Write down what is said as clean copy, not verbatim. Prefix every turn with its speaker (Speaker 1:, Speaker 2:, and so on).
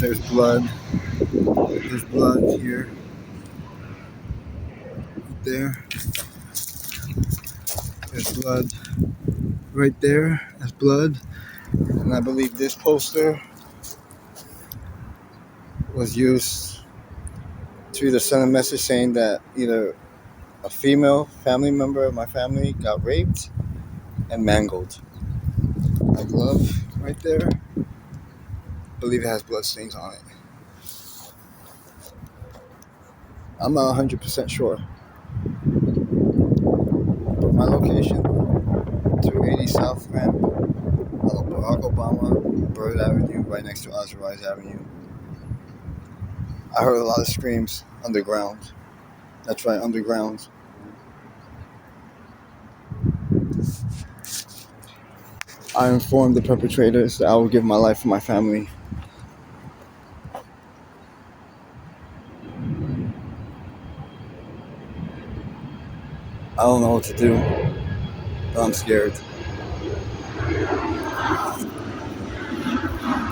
Speaker 1: There's blood. There's blood here. Right there. There's blood. Right there. There's blood. And I believe this poster was used to either send a message saying that either a female family member of my family got raped and mangled. My glove right there, I believe it has blood stains on it. I'm not 100% sure. But my location, 280 South Ramp, Barack Obama, Bird Avenue, right next to Ozarize Avenue. I heard a lot of screams underground. That's right, underground. I informed the perpetrators that I would give my life for my family. I don't know what to do, but I'm scared.